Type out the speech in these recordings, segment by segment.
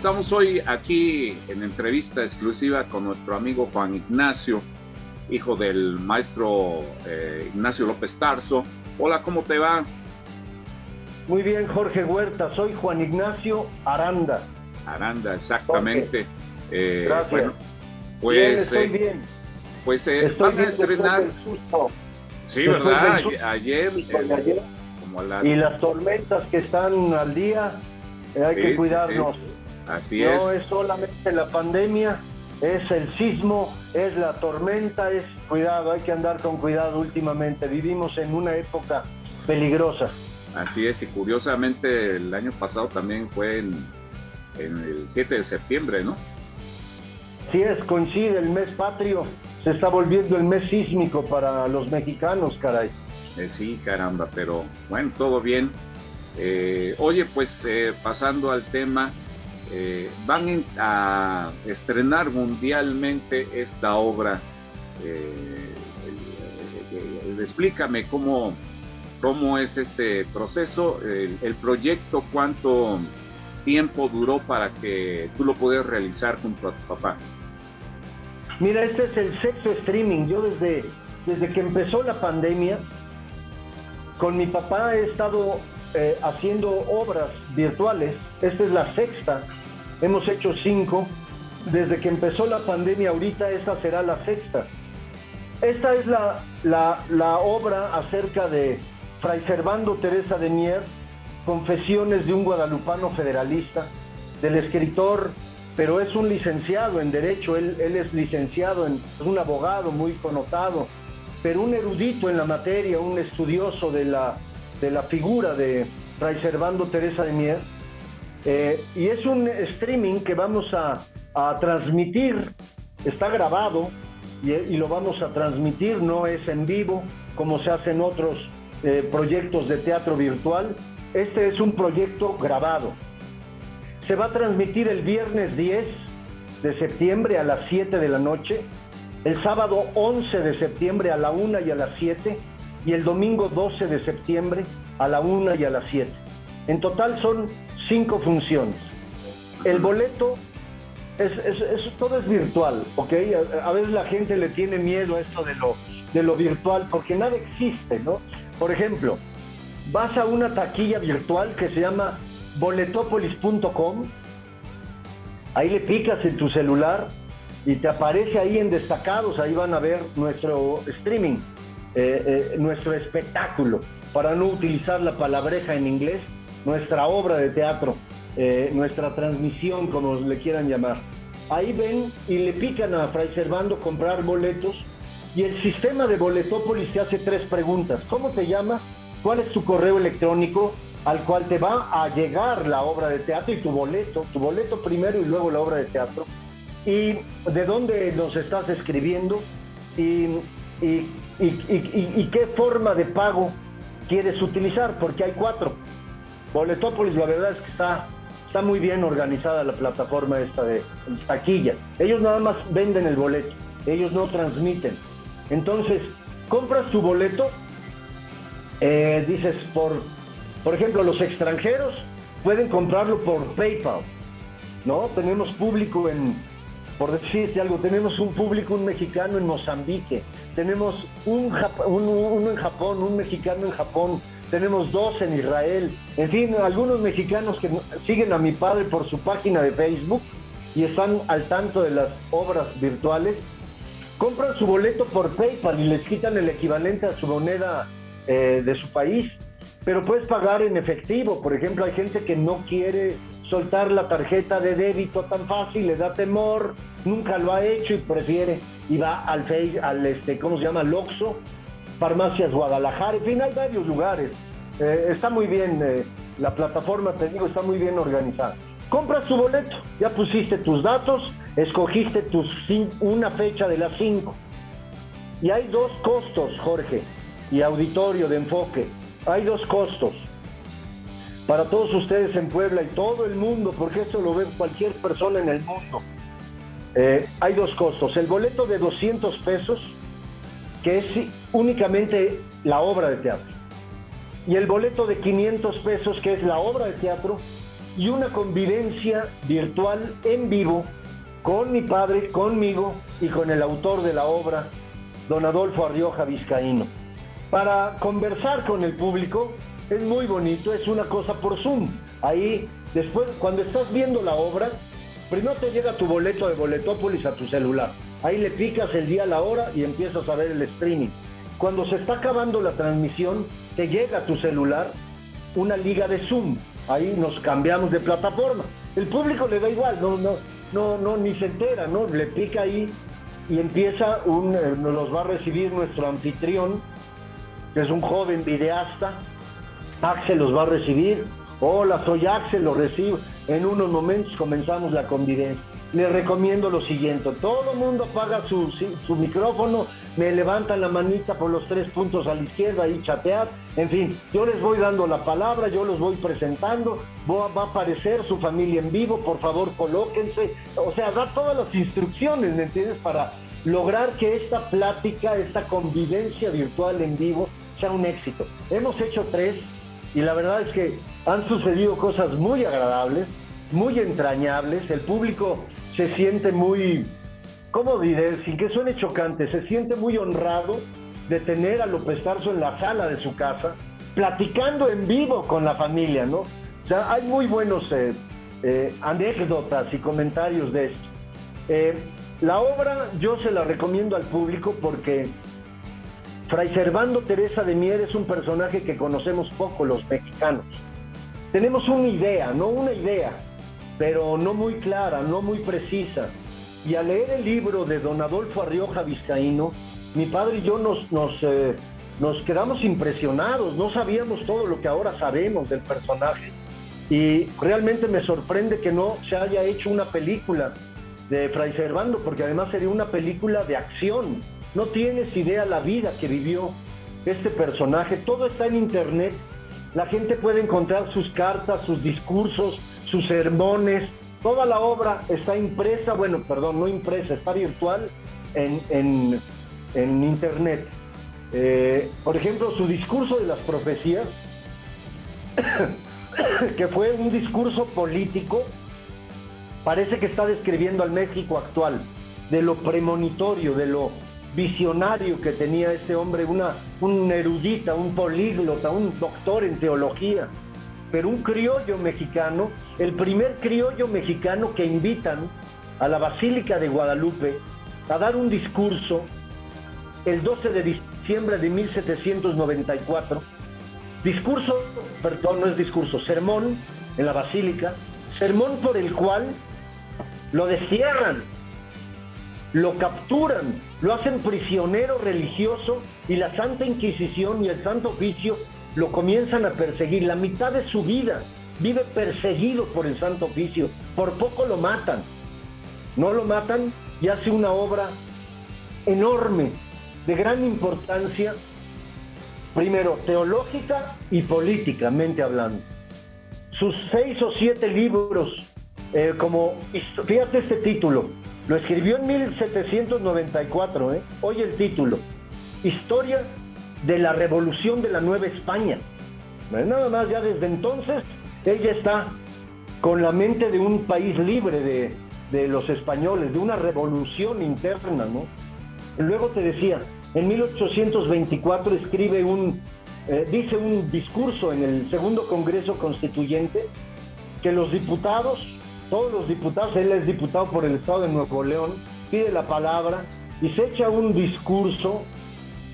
estamos hoy aquí en entrevista exclusiva con nuestro amigo Juan Ignacio, hijo del maestro Ignacio López Tarso. Hola, ¿cómo te va? Muy bien, Jorge Huerta, soy Juan Ignacio Aranda. Aranda, exactamente. Gracias. Bueno, pues bien, estoy bien. Pues estoy van a estrenar. Sí, ¿verdad? Ayer, como a las... Y las tormentas que están al día, hay que cuidarnos. Sí. Así no es. No es solamente la pandemia, es el sismo, es la tormenta, es cuidado, hay que andar con cuidado últimamente. Vivimos en una época peligrosa. Así es, y curiosamente el año pasado también fue en el 7 de septiembre, ¿no? Sí, coincide el mes patrio, se está volviendo el mes sísmico para los mexicanos, caray. Sí, caramba, pero bueno, todo bien. Oye, pues pasando al tema, van a estrenar mundialmente esta obra. Explícame cómo es este proceso, el proyecto, cuánto tiempo duró para que tú lo pudieras realizar junto a tu papá. Mira, este es el sexto streaming. Yo desde que empezó la pandemia, con mi papá he estado haciendo obras virtuales. Esta es la sexta. Hemos hecho 5. Desde que empezó la pandemia, ahorita esta será la sexta. Esta es la obra acerca de Fray Servando Teresa de Mier, Confesiones de un guadalupano federalista, del escritor, pero es un licenciado en Derecho. Él es licenciado, es un abogado muy connotado, pero un erudito en la materia, un estudioso de la figura de Fray Servando Teresa de Mier. Y es un streaming que vamos a transmitir, está grabado y lo vamos a transmitir, no es en vivo como se hacen otros proyectos de teatro virtual. Este es un proyecto grabado. Se va a transmitir el viernes 10 de septiembre a las 7 de la noche, el sábado 11 de septiembre a la 1 y a las 7, y el domingo 12 de septiembre a la 1 y a las 7. En total son 5 funciones. El boleto, todo es virtual, ¿ok? A veces la gente le tiene miedo a esto de lo virtual, porque nada existe, ¿no? Por ejemplo, vas a una taquilla virtual que se llama boletopolis.com, ahí le picas en tu celular y te aparece ahí en destacados, ahí van a ver nuestro streaming, nuestro espectáculo, para no utilizar la palabreja en inglés, nuestra obra de teatro, nuestra transmisión, como le quieran llamar. Ahí ven y le pican a Fray Servando comprar boletos, y el sistema de Boletopolis te hace 3 preguntas. ¿Cómo te llamas? ¿Cuál es tu correo electrónico al cual te va a llegar la obra de teatro y tu boleto primero y luego la obra de teatro? ¿Y de dónde nos estás escribiendo? ¿Y qué forma de pago quieres utilizar? Porque hay 4. Boletopolis, la verdad es que está muy bien organizada la plataforma esta de taquilla. Ellos nada más venden el boleto, ellos no transmiten. Entonces, compras tu boleto, dices, por ejemplo, los extranjeros pueden comprarlo por PayPal, ¿no? Tenemos público por decirte algo, tenemos un público, un mexicano en Mozambique, tenemos uno en Japón, un mexicano en Japón, tenemos 2 en Israel, en fin, algunos mexicanos que siguen a mi padre por su página de Facebook y están al tanto de las obras virtuales. Compran su boleto por PayPal y les quitan el equivalente a su moneda de su país, pero puedes pagar en efectivo. Por ejemplo, hay gente que no quiere soltar la tarjeta de débito tan fácil, le da temor, nunca lo ha hecho y prefiere, y va al ¿cómo se llama? Al Oxxo, Farmacias Guadalajara, en fin, hay varios lugares. Está muy bien, la plataforma, te digo, está muy bien organizada. Compras tu boleto, ya pusiste tus datos, escogiste una fecha de las 5. Y hay 2 costos, Jorge, y auditorio de Enfoque. Hay 2 costos para todos ustedes en Puebla y todo el mundo, porque esto lo ve cualquier persona en el mundo. Hay 2 costos. El boleto de 200 pesos, que es únicamente la obra de teatro. Y el boleto de 500 pesos, que es la obra de teatro y una convivencia virtual en vivo con mi padre, conmigo y con el autor de la obra, don Adolfo Arrioja Vizcaíno. Para conversar con el público es muy bonito, es una cosa por Zoom. Ahí, después, cuando estás viendo la obra, primero te llega tu boleto de Boletópolis a tu celular. Ahí le picas el día, la hora y empiezas a ver el streaming. Cuando se está acabando la transmisión, te llega a tu celular una liga de Zoom. Ahí nos cambiamos de plataforma. El público le da igual, no, ni se entera, ¿no? Le pica ahí y empieza nos va a recibir nuestro anfitrión, que es un joven videasta. Axel los va a recibir. Hola, soy Axel, lo recibo. En unos momentos comenzamos la convivencia. Les recomiendo lo siguiente: todo el mundo apaga su micrófono, me levantan la manita por los 3 puntos a la izquierda y chatear. En fin, yo les voy dando la palabra, yo los voy presentando, va a aparecer su familia en vivo, por favor colóquense. O sea, da todas las instrucciones, ¿me entiendes? Para lograr que esta plática, esta convivencia virtual en vivo sea un éxito. Hemos hecho 3 y la verdad es que han sucedido cosas muy agradables, muy entrañables. El público se siente muy, ¿cómo diré? Sin que suene chocante, se siente muy honrado de tener a López Tarso en la sala de su casa, platicando en vivo con la familia, ¿no? O sea, hay muy buenos anécdotas y comentarios de esto. La obra yo se la recomiendo al público porque Fray Servando Teresa de Mier es un personaje que conocemos poco los mexicanos. Tenemos una idea, pero no muy clara, no muy precisa. Y al leer el libro de don Adolfo Arrioja Vizcaíno, mi padre y yo nos quedamos impresionados, no sabíamos todo lo que ahora sabemos del personaje. Y realmente me sorprende que no se haya hecho una película de Fray Servando, porque además sería una película de acción. No tienes idea la vida que vivió este personaje. Todo está en internet. La gente puede encontrar sus cartas, sus discursos, sus sermones. Toda la obra está impresa, no impresa, está virtual en internet. Por ejemplo, su discurso de las profecías, que fue un discurso político, parece que está describiendo al México actual, de lo premonitorio, de lo visionario que tenía este hombre, un erudita, un políglota, un doctor en teología, pero un criollo mexicano, el primer criollo mexicano que invitan a la Basílica de Guadalupe a dar un discurso el 12 de diciembre de 1794, sermón en la Basílica, sermón por el cual lo destierran, lo capturan, lo hacen prisionero religioso y la Santa Inquisición y el Santo Oficio lo comienzan a perseguir. La mitad de su vida vive perseguido por el Santo Oficio. Por poco lo matan. No lo matan y hace una obra enorme, de gran importancia, primero teológica y políticamente hablando. Sus 6 o 7 libros, fíjate este título, lo escribió en 1794, oye el título: Historia de la Revolución de la Nueva España. Nada más, ya desde entonces ella está con la mente de un país libre de los españoles, de una revolución interna, ¿no? Luego te decía, en 1824 escribe dice un discurso en el Segundo Congreso Constituyente, que los diputados, todos los diputados, él es diputado por el estado de Nuevo León, pide la palabra y se echa un discurso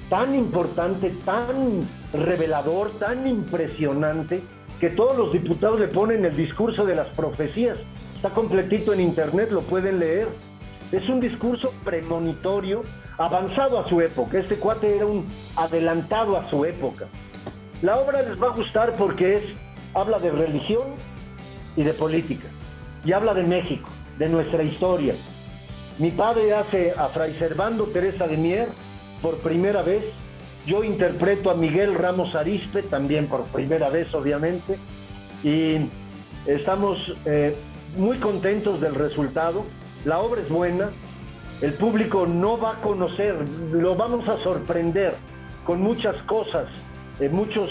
tan importante, tan revelador, tan impresionante, que todos los diputados le ponen el discurso de las profecías. Está completito en internet, lo pueden leer. Es un discurso premonitorio, avanzado a su época. Este cuate era un adelantado a su época. La obra les va a gustar porque habla de religión y de política. Y habla de México, de nuestra historia. Mi padre hace a Fray Servando Teresa de Mier por primera vez. Yo interpreto a Miguel Ramos Arizpe también por primera vez, obviamente. Y estamos muy contentos del resultado. La obra es buena. El público no va a conocer, lo vamos a sorprender con muchas cosas, muchos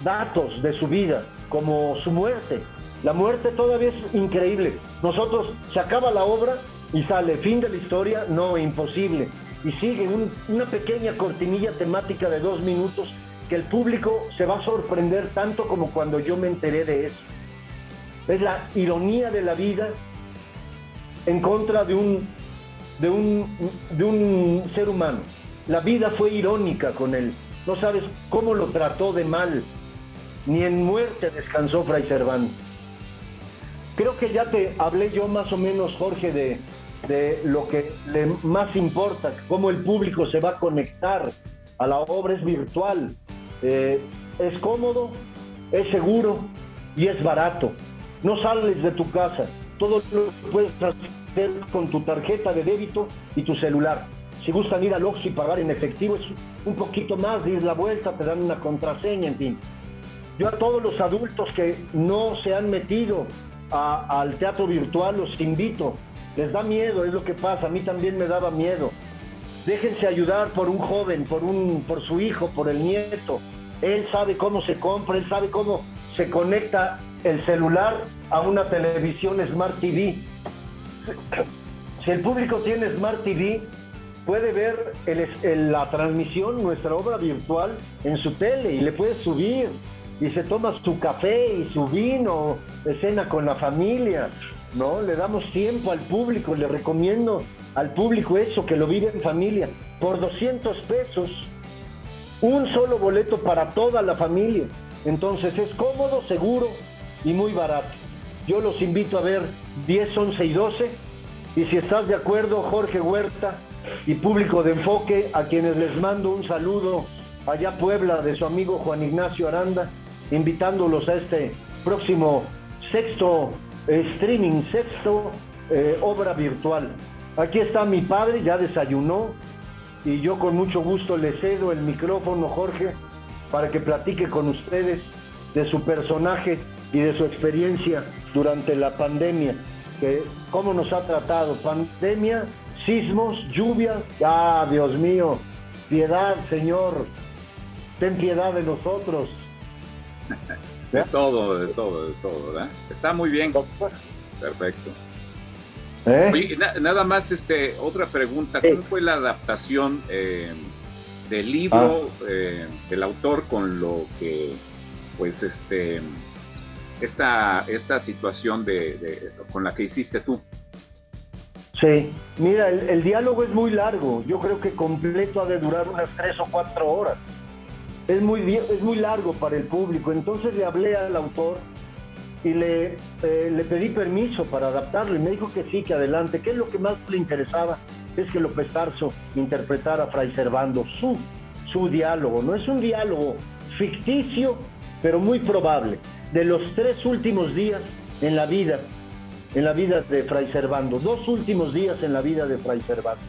datos de su vida, como su muerte. La muerte todavía es increíble. Nosotros, se acaba la obra y sale fin de la historia, no, imposible. Y sigue una pequeña cortinilla temática de 2 minutos que el público se va a sorprender tanto como cuando yo me enteré de eso. Es la ironía de la vida en contra de un ser humano. La vida fue irónica con él. No sabes cómo lo trató de mal. Ni en muerte descansó Fray Servando. Creo que ya te hablé yo más o menos, Jorge, de lo que le más importa, cómo el público se va a conectar a la obra. Es virtual, es cómodo, es seguro y es barato. No sales de tu casa, todo lo puedes hacer con tu tarjeta de débito y tu celular. Si gustan ir al Oxxo y pagar en efectivo, es un poquito más, dis la vuelta, te dan una contraseña, en fin. Yo a todos los adultos que no se han metido al teatro virtual los invito. Les da miedo, es lo que pasa, a mí también me daba miedo. Déjense ayudar por un joven, por su hijo, por el nieto. Él sabe cómo se compra, él sabe cómo se conecta el celular a una televisión Smart TV. Si el público tiene Smart TV, puede ver la transmisión, nuestra obra virtual, en su tele y le puede subir. Y se toma su café y su vino, cena con la familia, ¿no? Le damos tiempo al público, le recomiendo al público eso, que lo vive en familia. Por 200 pesos, un solo boleto para toda la familia. Entonces es cómodo, seguro y muy barato. Yo los invito a ver 10, 11 y 12. Y si estás de acuerdo, Jorge Huerta y público de Enfoque, a quienes les mando un saludo allá a Puebla de su amigo Juan Ignacio Aranda, invitándolos a este próximo sexto streaming, obra virtual. Aquí está mi padre, ya desayunó, y yo con mucho gusto le cedo el micrófono, Jorge, para que platique con ustedes de su personaje y de su experiencia durante la pandemia, que cómo nos ha tratado. Pandemia, sismos, lluvia. ¡Ah, Dios mío! Piedad, Señor. Ten piedad de nosotros. De todo, ¿verdad? Está muy bien. Perfecto. Oye, nada más, otra pregunta. ¿Cómo fue la adaptación del libro del autor con lo que, pues, esta situación con la que hiciste tú? Sí, mira, el diálogo es muy largo. Yo creo que completo ha de durar unas 3 o 4 horas. Es muy largo para el público. Entonces le hablé al autor y le pedí permiso para adaptarlo, y me dijo que sí, que adelante. ¿Qué es lo que más le interesaba? Es que López Tarso interpretara a Fray Servando, su diálogo. No es un diálogo ficticio, pero muy probable, de los 3 últimos días en la vida de Fray Servando. 2 últimos días en la vida de Fray Servando.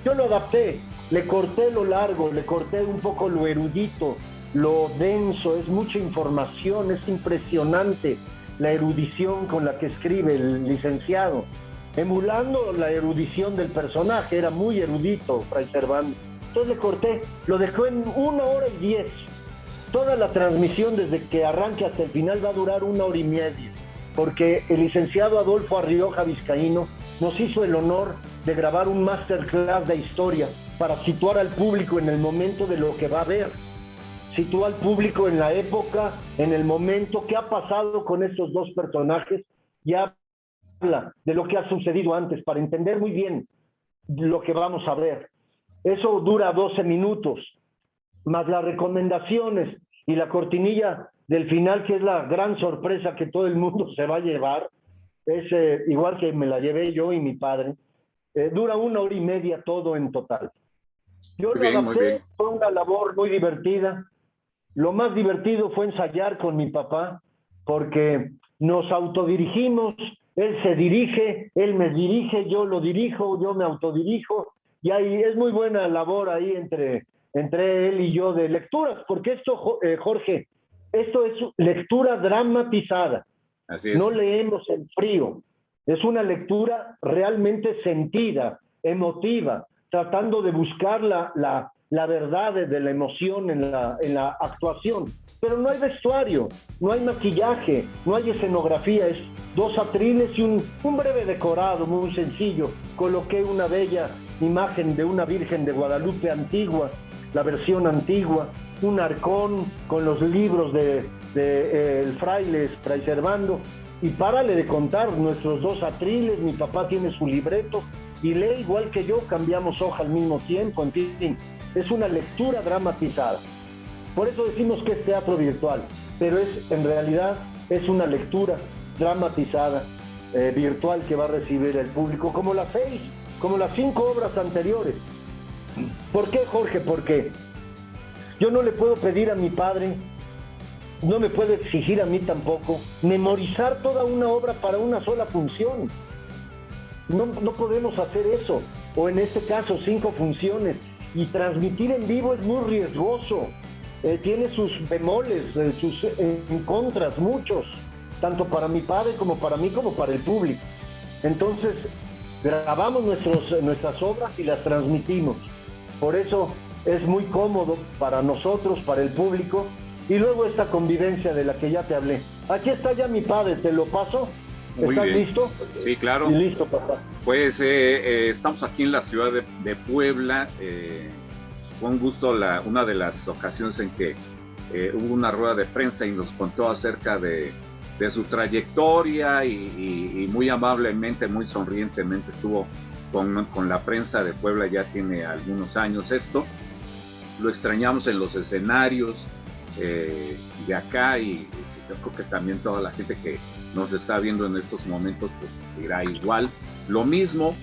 Yo lo adapté, le corté lo largo, le corté un poco lo erudito, lo denso. Es mucha información, es impresionante la erudición con la que escribe el licenciado, emulando la erudición del personaje. Era muy erudito Fray Servando. Entonces le corté, lo dejó en 1 hora y 10. Toda la transmisión, desde que arranque hasta el final, va a durar 1 hora y media, porque el licenciado Adolfo Arrioja Vizcaíno nos hizo el honor de grabar un masterclass de historia para situar al público en el momento de lo que va a ver. Sitúa al público en la época, en el momento, qué ha pasado con estos 2 personajes, y habla de lo que ha sucedido antes para entender muy bien lo que vamos a ver. Eso dura 12 minutos, más las recomendaciones y la cortinilla del final, que es la gran sorpresa que todo el mundo se va a llevar. Es igual que me la llevé yo y mi padre. Dura 1 hora y media todo en total. Yo lo adapté, fue una labor muy divertida. Lo más divertido fue ensayar con mi papá, porque nos autodirigimos. Él se dirige, él me dirige, yo lo dirijo, yo me autodirijo, y ahí es muy buena labor ahí entre él y yo de lecturas, porque esto, Jorge, esto es lectura dramatizada. Así es. No leemos en frío, es una lectura realmente sentida, emotiva, tratando de buscar la verdad de la emoción en la actuación. Pero no hay vestuario, no hay maquillaje, no hay escenografía, es dos atriles y un breve decorado muy sencillo. Coloqué una bella imagen de una Virgen de Guadalupe antigua, la versión antigua, un arcón con los libros el fraile Fray Servando, y párale de contar, nuestros dos atriles, mi papá tiene su libreto y lee igual que yo, cambiamos hoja al mismo tiempo, en fin, es una lectura dramatizada. Por eso decimos que es teatro virtual, pero en realidad es una lectura dramatizada, virtual, que va a recibir el público, como las 5 obras anteriores. ¿Por qué, Jorge? Porque yo no le puedo pedir a mi padre, no me puede exigir a mí tampoco, memorizar toda una obra para una sola función. No podemos hacer eso, o en este caso 5 funciones, y transmitir en vivo es muy riesgoso, tiene sus bemoles, sus contras, muchos, tanto para mi padre como para mí como para el público. Entonces grabamos nuestras obras y las transmitimos, por eso es muy cómodo para nosotros, para el público, y luego esta convivencia de la que ya te hablé. Aquí está ya mi padre, te lo paso. Muy ¿Estás bien. listo? Sí, claro. Y listo, papá. Pues estamos aquí en la ciudad de Puebla. Fue un gusto una de las ocasiones en que hubo una rueda de prensa y nos contó acerca de su trayectoria y muy amablemente, muy sonrientemente estuvo con la prensa de Puebla. Ya tiene algunos años esto. Lo extrañamos en los escenarios de acá, y yo creo que también toda la gente que nos está viendo en estos momentos pues dirá igual. Lo mismo,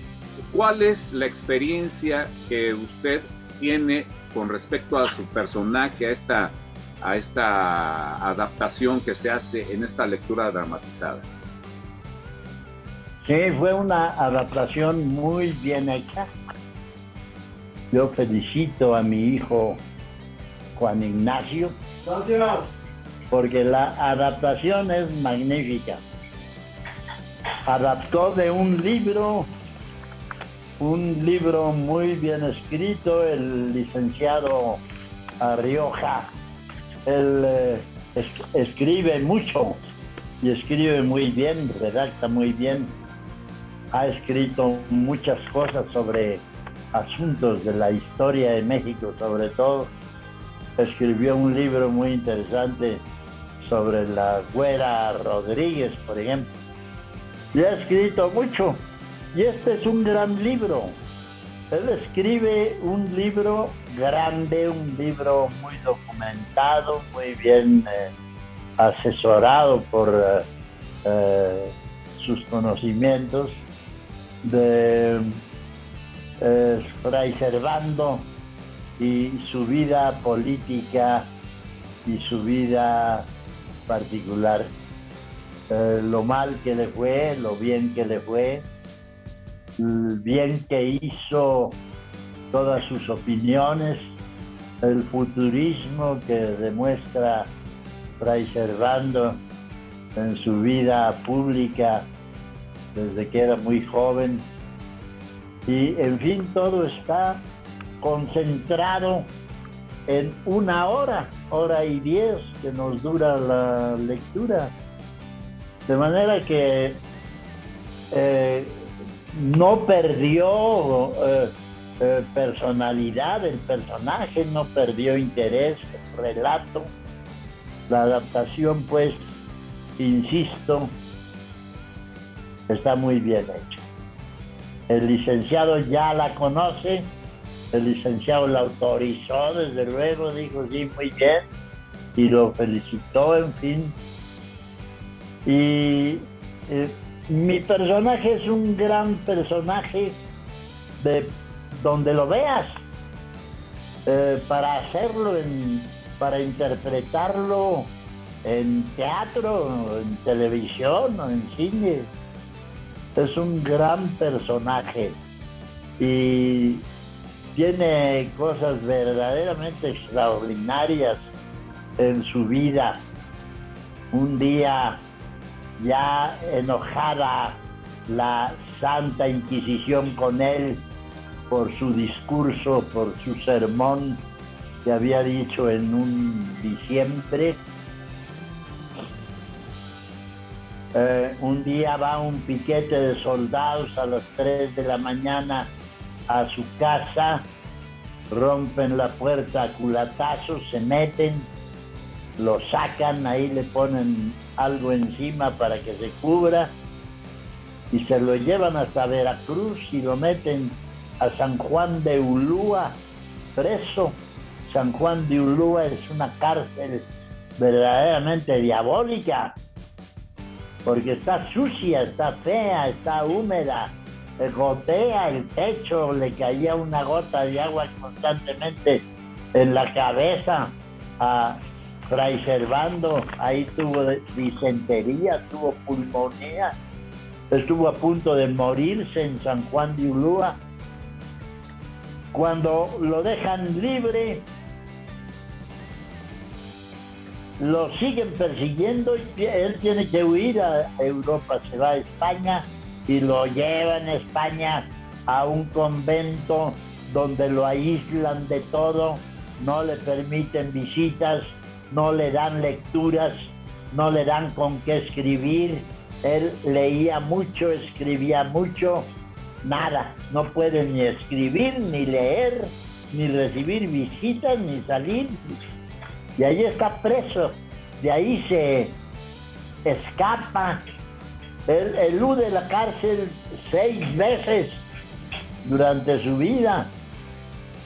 ¿cuál es la experiencia que usted tiene con respecto a su personaje, a esta adaptación que se hace en esta lectura dramatizada? Sí, fue una adaptación muy bien hecha. Yo felicito a mi hijo Juan Ignacio. Gracias. Porque la adaptación es magnífica. Adaptó de un libro muy bien escrito, el licenciado Rioja. Él escribe mucho y escribe muy bien, redacta muy bien. Ha escrito muchas cosas sobre asuntos de la historia de México, sobre todo. Escribió un libro muy interesante sobre la Güera Rodríguez, por ejemplo. Y ha escrito mucho. Y este es un gran libro. Él escribe un libro grande, un libro muy documentado, muy bien asesorado por sus conocimientos de Fray Servando y su vida política y su vida particular, lo mal que le fue, lo bien que le fue, el bien que hizo todas sus opiniones, el futurismo que demuestra Fray Servando en su vida pública desde que era muy joven, y en fin, todo está concentrado en 1 hora, 1:10 que nos dura la lectura, de manera que no perdió personalidad el personaje, no perdió interés el relato. La adaptación, pues, insisto, está muy bien hecha. El licenciado ya la conoce, el licenciado la autorizó, desde luego, dijo sí, muy bien, y lo felicitó, en fin. Y mi personaje es un gran personaje de donde lo veas, para hacerlo, para interpretarlo en teatro, en televisión o en cine. Es un gran personaje y tiene cosas verdaderamente extraordinarias en su vida. Un día, ya enojada la Santa Inquisición con él por su discurso, por su sermón que había dicho en un diciembre. Un día va un piquete de soldados a las 3 de la mañana a su casa, rompen la puerta a culatazos, se meten, lo sacan, ahí le ponen algo encima para que se cubra y se lo llevan hasta Veracruz y lo meten a San Juan de Ulúa preso. San Juan de Ulúa es una cárcel verdaderamente diabólica, porque está sucia, está fea, está húmeda, gotea el techo, le caía una gota de agua constantemente en la cabeza a Fray Servando. Ahí tuvo disentería, tuvo pulmonía, estuvo a punto de morirse en San Juan de Ulúa. Cuando lo dejan libre, lo siguen persiguiendo y él tiene que huir a Europa, se va a España y lo llevan a España a un convento donde lo aíslan de todo, no le permiten visitas, no le dan lecturas, no le dan con qué escribir. Él leía mucho, escribía mucho, nada, no puede ni escribir, ni leer, ni recibir visitas, ni salir. Y ahí está preso, de ahí se escapa. Él elude la cárcel 6 veces durante su vida.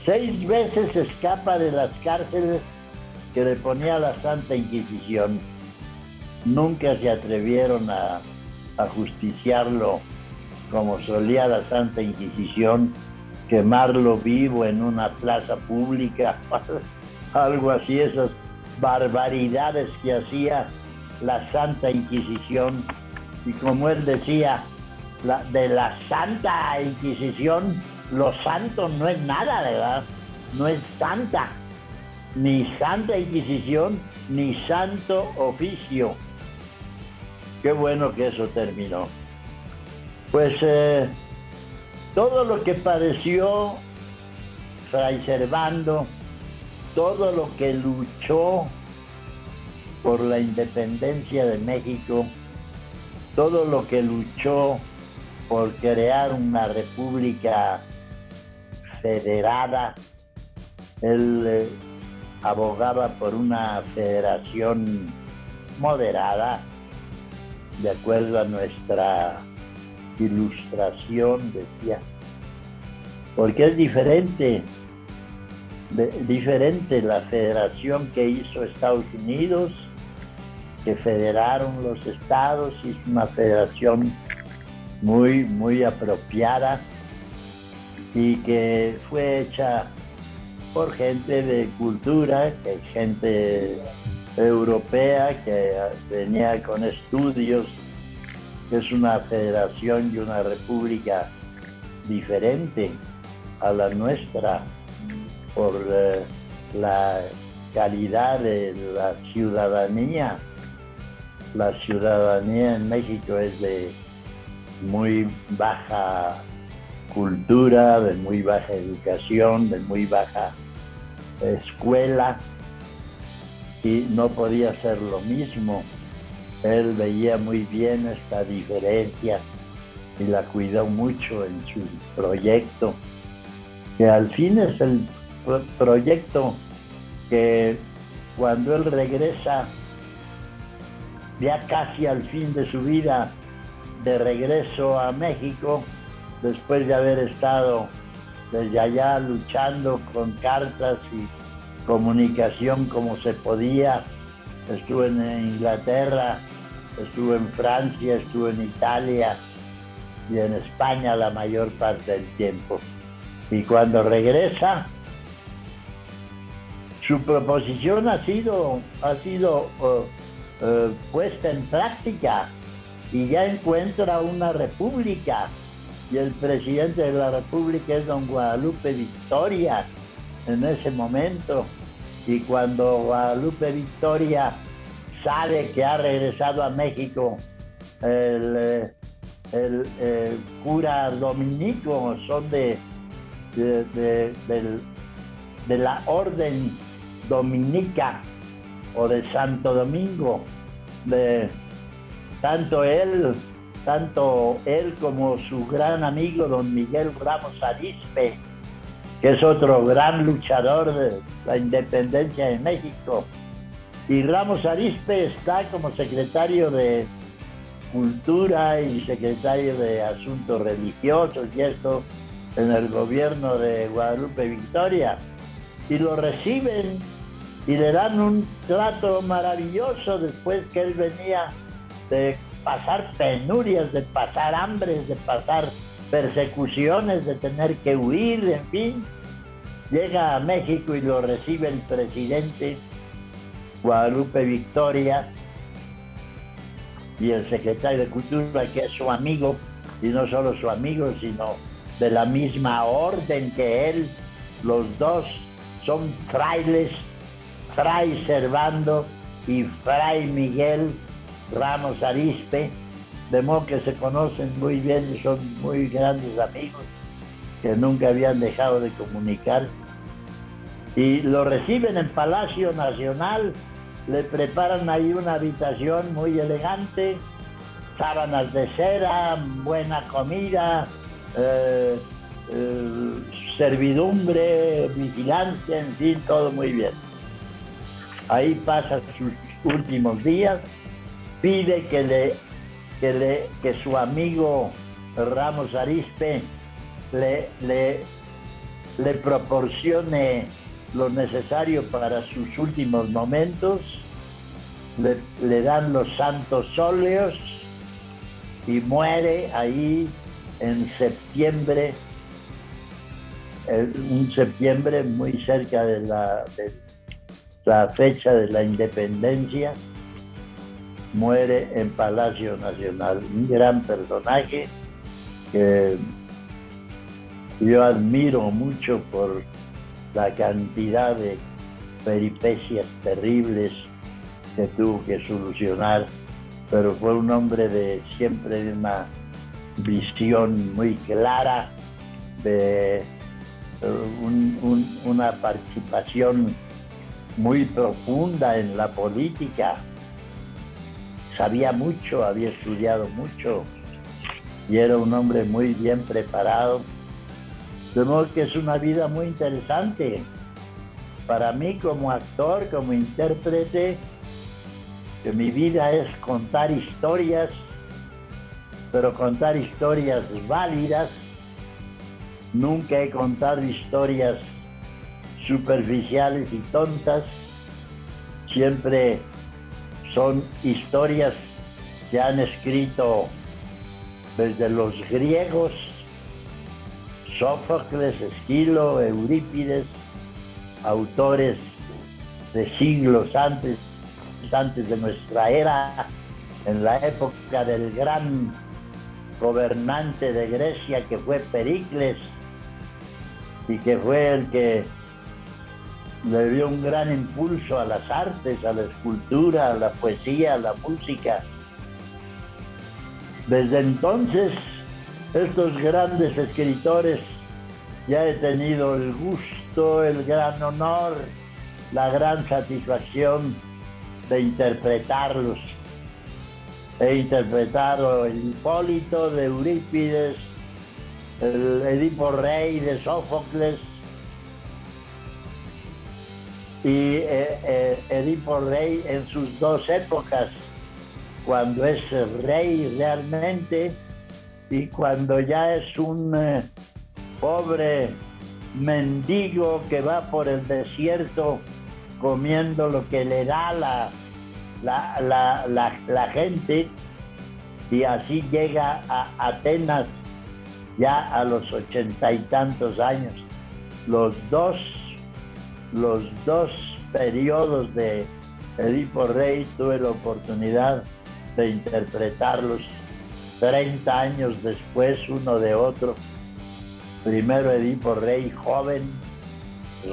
6 veces escapa de las cárceles que le ponía la Santa Inquisición. Nunca se atrevieron a justiciarlo como solía la Santa Inquisición, quemarlo vivo en una plaza pública, algo así, esas barbaridades que hacía la Santa Inquisición. Y como él decía, de la Santa Inquisición, lo santo no es nada, ¿verdad? No es santa, ni Santa Inquisición, ni Santo Oficio. Qué bueno que eso terminó. Pues todo lo que padeció Fray Servando, todo lo que luchó por la independencia de México, todo lo que luchó por crear una república federada, él abogaba por una federación moderada, de acuerdo a nuestra ilustración, decía, porque es diferente la federación que hizo Estados Unidos, que federaron los estados, es una federación muy, muy apropiada y que fue hecha por gente de cultura, que es gente europea que venía con estudios. Es una federación y una república diferente a la nuestra por la calidad de la ciudadanía. La ciudadanía en México es de muy baja cultura, de muy baja educación, de muy baja escuela, y no podía ser lo mismo. Él veía muy bien esta diferencia y la cuidó mucho en su proyecto, que al fin es el proyecto que cuando él regresa, ya casi al fin de su vida, de regreso a México, después de haber estado desde allá luchando con cartas y comunicación como se podía. Estuvo en Inglaterra, estuvo en Francia, estuvo en Italia y en España la mayor parte del tiempo. Y cuando regresa, su proposición ha sido puesta en práctica y ya encuentra una república. Y el presidente de la república es don Guadalupe Victoria en ese momento. Y cuando Guadalupe Victoria sabe que ha regresado a México el cura dominico, son de de la Orden Dominica o de Santo Domingo. Tanto él como su gran amigo don Miguel Ramos Arizpe, que es otro gran luchador de la independencia de México. Y Ramos Arizpe está como secretario de Cultura y secretario de Asuntos Religiosos y esto en el gobierno de Guadalupe Victoria. Y lo reciben y le dan un trato maravilloso después que él venía de pasar penurias, de pasar hambres, de pasar persecuciones, de tener que huir, en fin. Llega a México y lo recibe el presidente Guadalupe Victoria y el secretario de Cultura, que es su amigo, y no solo su amigo, sino de la misma orden que él. Los dos son frailes, Fray Servando y Fray Miguel Ramos Arizpe, de modo que se conocen muy bien y son muy grandes amigos que nunca habían dejado de comunicar. Y lo reciben en Palacio Nacional, le preparan ahí una habitación muy elegante, sábanas de seda, buena comida, servidumbre, vigilancia, en fin, todo muy bien. Ahí pasa sus últimos días, pide que su amigo Ramos Arizpe le proporcione lo necesario para sus últimos momentos, le dan los santos óleos y muere ahí en septiembre, un septiembre muy cerca de la fecha de la independencia. Muere en Palacio Nacional, un gran personaje que yo admiro mucho por la cantidad de peripecias terribles que tuvo que solucionar, pero fue un hombre siempre de una visión muy clara, de una participación muy profunda en la política. Sabía mucho, había estudiado mucho y era un hombre muy bien preparado. De modo que es una vida muy interesante. Para mí como actor, como intérprete, que mi vida es contar historias, pero contar historias válidas. Nunca he contado historias superficiales y tontas. Siempre son historias que han escrito desde los griegos, Sófocles, Esquilo, Eurípides, autores de siglos antes de nuestra era, en la época del gran gobernante de Grecia que fue Pericles y que fue el que le dio un gran impulso a las artes, a la escultura, a la poesía, a la música. Desde entonces, estos grandes escritores, ya he tenido el gusto, el gran honor, la gran satisfacción de interpretarlos. He interpretado el Hipólito de Eurípides, el Edipo Rey de Sófocles y Edipo Rey en sus dos épocas, cuando es rey realmente y cuando ya es un pobre mendigo que va por el desierto comiendo lo que le da la gente, y así llega a Atenas ya a los 80 y tantos años. Los dos periodos de Edipo Rey tuve la oportunidad de interpretarlos 30 años después uno de otro. Primero Edipo Rey joven,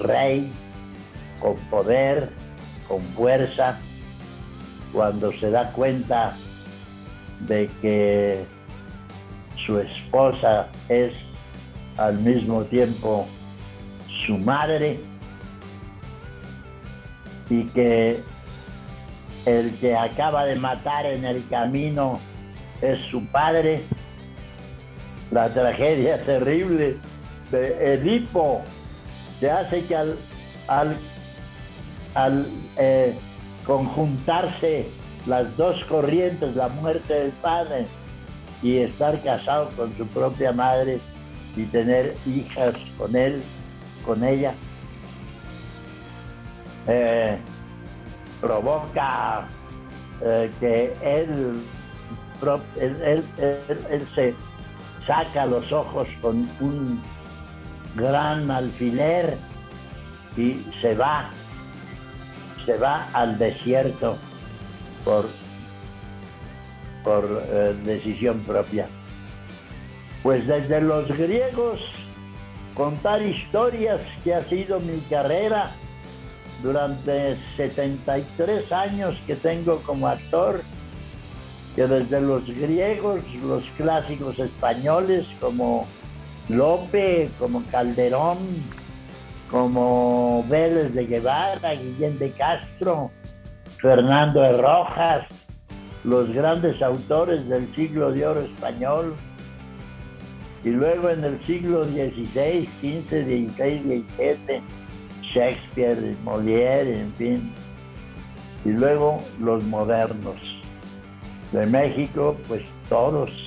rey, con poder, con fuerza, cuando se da cuenta de que su esposa es al mismo tiempo su madre, y que el que acaba de matar en el camino es su padre. La tragedia terrible de Edipo, que hace que al conjuntarse las dos corrientes, la muerte del padre y estar casado con su propia madre y tener hijas con él, con ella, provoca que él se saca los ojos con un gran alfiler y se va al desierto por decisión propia. Pues desde los griegos, contar historias, que ha sido mi carrera durante 73 años que tengo como actor, que desde los griegos, los clásicos españoles como Lope, como Calderón, como Vélez de Guevara, Guillén de Castro, Fernando de Rojas, los grandes autores del siglo de oro español, y luego en el siglo XVI, XV, XVI, XVII, Shakespeare, Molière, en fin, y luego los modernos. De México, pues todos.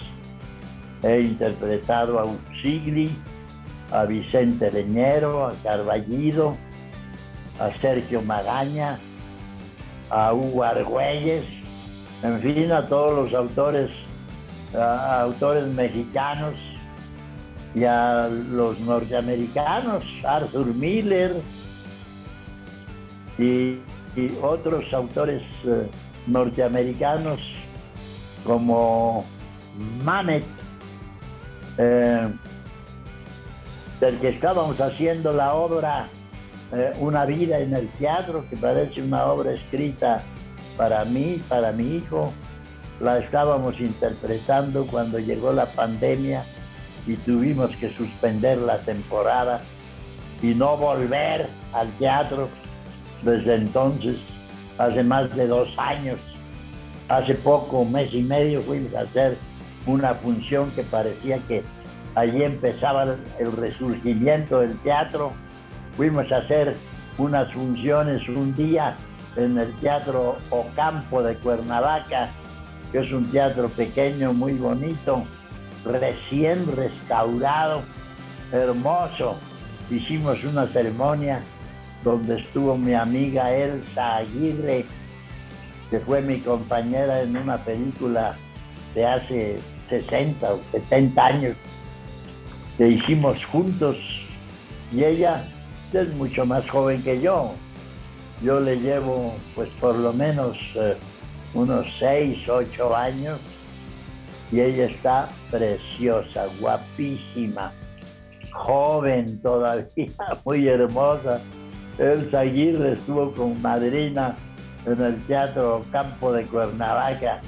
He interpretado a Uxigli, a Vicente Leñero, a Carballido, a Sergio Magaña, a Hugo Argüelles, en fin, a todos los autores mexicanos, y a los norteamericanos, Arthur Miller y otros autores norteamericanos como Mamet, del que estábamos haciendo la obra Una vida en el teatro, que parece una obra escrita para mí, para mi hijo. La estábamos interpretando cuando llegó la pandemia y tuvimos que suspender la temporada y no volver al teatro desde entonces, hace más de 2 años. Hace poco, 1 mes y medio, fuimos a hacer una función que parecía que allí empezaba el resurgimiento del teatro. Fuimos a hacer unas funciones un día en el Teatro Ocampo de Cuernavaca, que es un teatro pequeño, muy bonito, recién restaurado, hermoso. Hicimos una ceremonia donde estuvo mi amiga Elsa Aguirre, que fue mi compañera en una película de hace 60 o 70 años que hicimos juntos, y ella es mucho más joven que yo. Yo le llevo pues por lo menos unos 6, 8 años, y ella está preciosa, guapísima, joven todavía, muy hermosa. Elsa Aguirre estuvo con madrina en el Teatro Campo de Cuernavaca,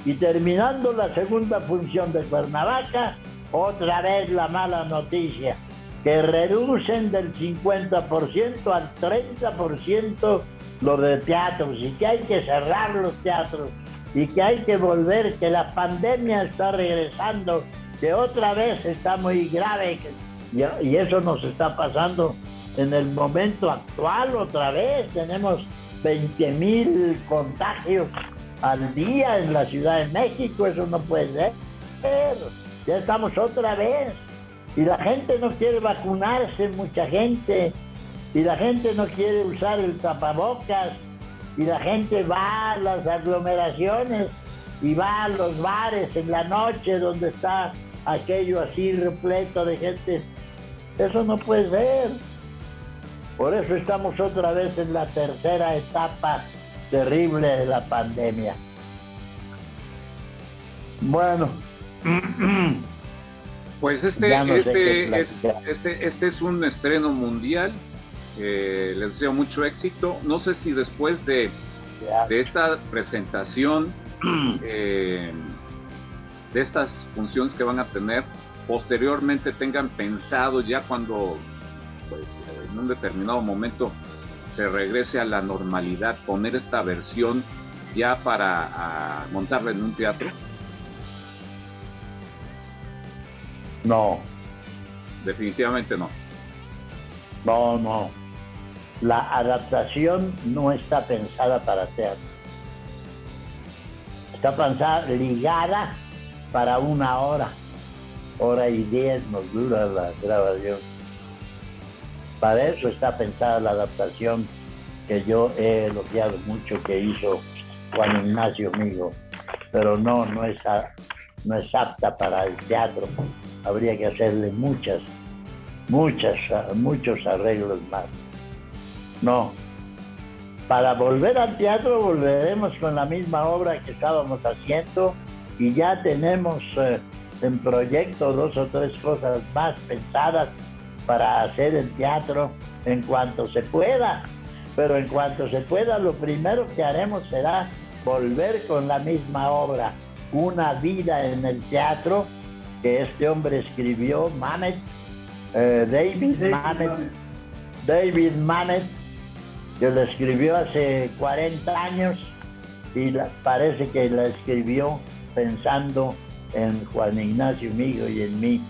y terminando la segunda función de Cuernavaca, otra vez la mala noticia, que reducen del 50% al 30% lo de teatros, y que hay que cerrar los teatros, y que hay que volver, que la pandemia está regresando, que otra vez está muy grave, y eso nos está pasando en el momento actual otra vez. Tenemos 20,000 contagios al día en la Ciudad de México, eso no puede ser. Ya estamos otra vez, y la gente no quiere vacunarse, mucha gente, y la gente no quiere usar el tapabocas, y la gente va a las aglomeraciones y va a los bares en la noche donde está aquello así repleto de gente. Eso no puede ser. Por eso estamos otra vez en la tercera etapa terrible de la pandemia. Bueno. Pues este es un estreno mundial. Les deseo mucho éxito. No sé si después de esta presentación, de estas funciones que van a tener, posteriormente tengan pensado, ya cuando pues en un determinado momento se regrese a la normalidad, poner esta versión ya para montarla en un teatro? No, Definitivamente no. no. La adaptación no está pensada para teatro. Está pensada, ligada para 1 hora. 1:10 nos dura la grabación. Para eso está pensada la adaptación que yo he elogiado mucho que hizo Juan Ignacio Migo, pero no es apta para el teatro. Habría que hacerle muchos arreglos más. No. Para volver al teatro volveremos con la misma obra que estábamos haciendo y ya tenemos en proyecto 2 o 3 cosas más pensadas para hacer el teatro en cuanto se pueda. Pero en cuanto se pueda, lo primero que haremos será volver con la misma obra, Una vida en el teatro, que este hombre escribió, David Mamet, que la escribió hace 40 años y parece que la escribió pensando en Juan Ignacio Migo y en mí.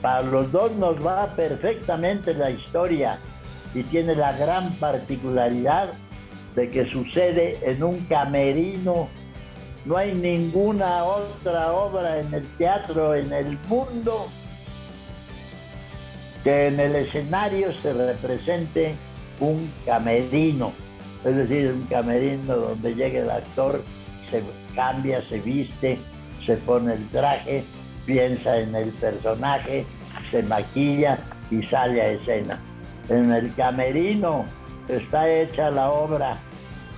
Para los dos nos va perfectamente la historia y tiene la gran particularidad de que sucede en un camerino. No hay ninguna otra obra en el teatro en el mundo que en el escenario se represente un camerino, es decir, un camerino donde llega el actor, se cambia, se viste, se pone el traje, piensa en el personaje, se maquilla y sale a escena. En el camerino está hecha la obra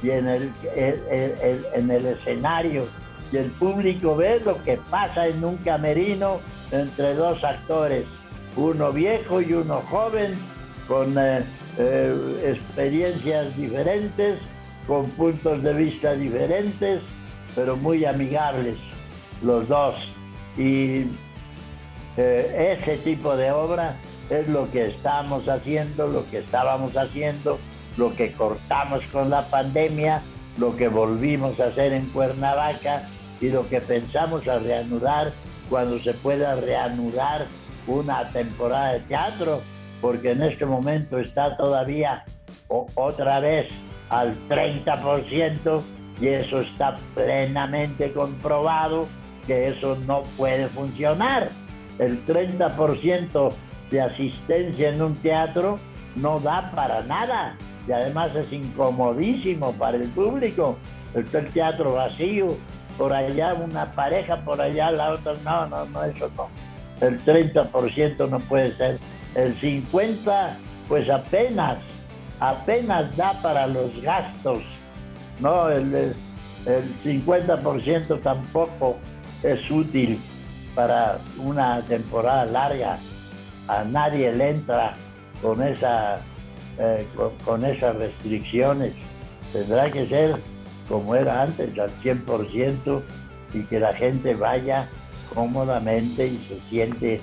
y en el escenario, y el público ve lo que pasa en un camerino entre 2 actores, uno viejo y uno joven, con experiencias diferentes, con puntos de vista diferentes, pero muy amigables los dos. Y ese tipo de obra es lo que estamos haciendo, lo que estábamos haciendo, lo que cortamos con la pandemia, lo que volvimos a hacer en Cuernavaca y lo que pensamos a reanudar cuando se pueda reanudar una temporada de teatro, porque en este momento está todavía otra vez al 30% y eso está plenamente comprobado que eso no puede funcionar. El 30% de asistencia en un teatro no da para nada y además es incomodísimo para el público. Está el teatro vacío, por allá una pareja, por allá la otra, no, eso no. El 30% no puede ser. El 50% pues apenas da para los gastos, ¿no? El 50% tampoco es útil para una temporada larga. A nadie le entra con esas restricciones. Tendrá que ser como era antes, al 100%, y que la gente vaya cómodamente y se siente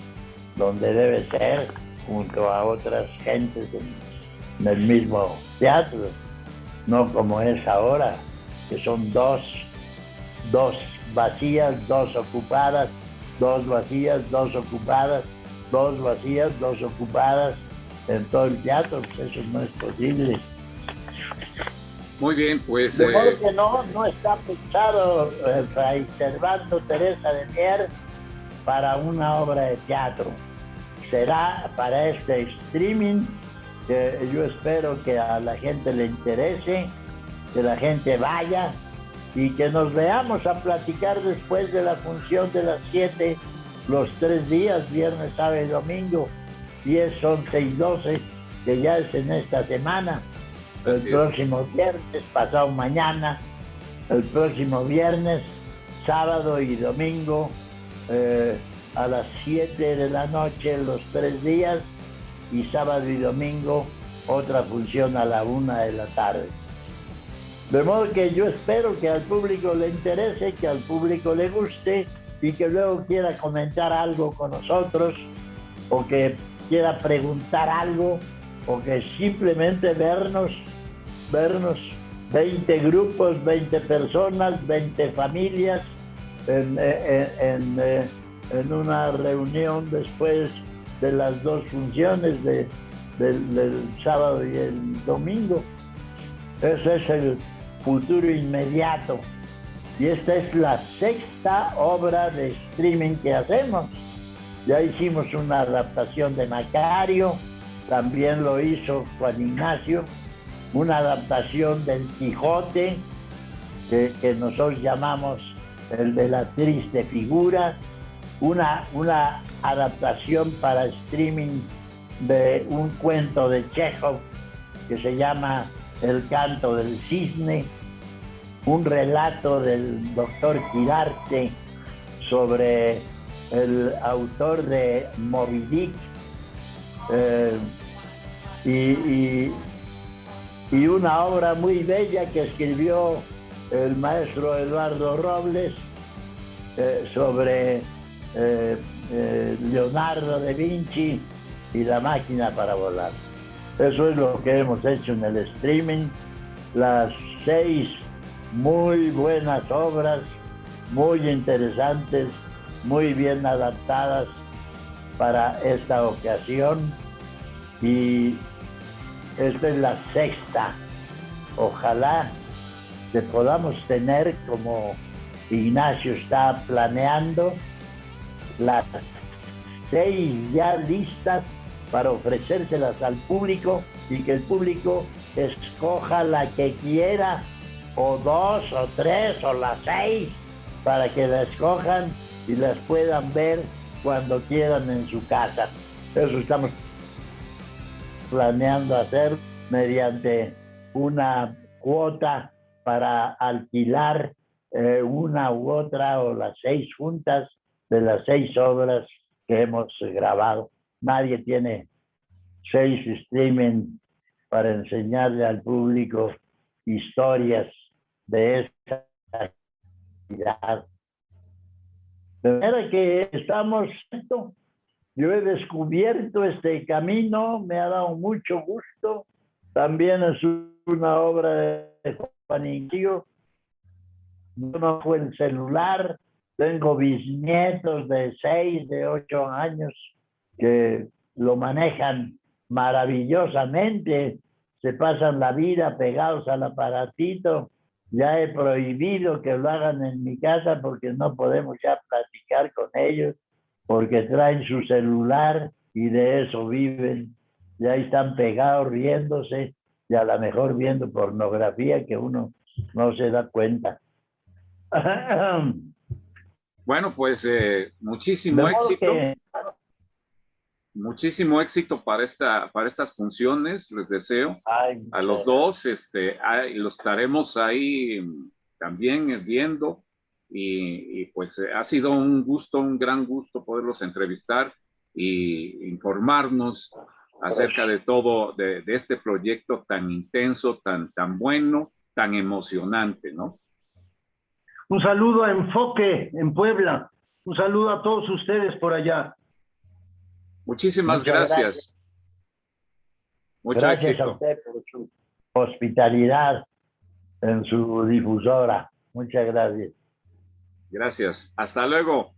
donde debe ser, junto a otras gentes en el mismo teatro, no como es ahora, que son dos vacías, 2 ocupadas, 2 vacías, 2 ocupadas, 2 vacías, 2 ocupadas en todo el teatro. Pues eso no es posible. Muy bien, pues... De modo que no está pensado Fray Servando Teresa de Mier para una obra de teatro. Será para este streaming, que yo espero que a la gente le interese, que la gente vaya y que nos veamos a platicar después de la función de las 7, los 3 días, viernes, sábado y domingo, 10, 11 y 12, que ya es en esta semana. El próximo viernes, pasado mañana, el próximo viernes, sábado y domingo, a las 7 de la noche los 3 días, y sábado y domingo otra función a la 1 de la tarde. De modo que yo espero que al público le interese, que al público le guste y que luego quiera comentar algo con nosotros o que quiera preguntar algo o que simplemente vernos 20 grupos, 20 personas, 20 familias en una reunión después de las dos funciones del sábado y el domingo. Ese es el futuro inmediato. Y esta es la sexta obra de streaming que hacemos. Ya hicimos una adaptación de Macario, también lo hizo Juan Ignacio, una adaptación del Quijote, que nosotros llamamos el de la triste figura, una adaptación para streaming de un cuento de Chekhov que se llama El canto del cisne, un relato del doctor Quirarte sobre el autor de Moby Dick, y una obra muy bella que escribió el maestro Eduardo Robles sobre Leonardo da Vinci y la máquina para volar. Eso es lo que hemos hecho en el streaming, las 6 muy buenas obras, muy interesantes, muy bien adaptadas para esta ocasión, y esta es la sexta. Ojalá que podamos tener, como Ignacio está planeando, las 6 ya listas para ofrecérselas al público y que el público escoja la que quiera, o 2 o 3 o las 6, para que la escojan y las puedan ver cuando quieran en su casa. Eso estamos planeando hacer mediante una cuota para alquilar una u otra o las 6 juntas de las 6 obras que hemos grabado. Nadie tiene 6 streaming para enseñarle al público historias de esta calidad. De manera que estamos, yo he descubierto este camino, me ha dado mucho gusto. También es una obra de Juan Ignacio. Yo no fue el celular, tengo bisnietos de 6, de 8 años que lo manejan maravillosamente, se pasan la vida pegados al aparatito. Ya he prohibido que lo hagan en mi casa porque no podemos ya platicar con ellos, porque traen su celular y de eso viven. Ya están pegados riéndose y a lo mejor viendo pornografía que uno no se da cuenta. Bueno, pues muchísimo éxito. Muchísimo éxito para estas funciones, les deseo a los dos, los estaremos ahí también viendo, y pues ha sido un gusto, un gran gusto poderlos entrevistar y informarnos acerca de todo, de este proyecto tan intenso, tan bueno, tan emocionante, ¿no? Un saludo a Enfoque en Puebla, un saludo a todos ustedes por allá. Muchísimas gracias. Mucho éxito. Gracias a usted por su hospitalidad en su difusora. Muchas gracias. Gracias. Hasta luego.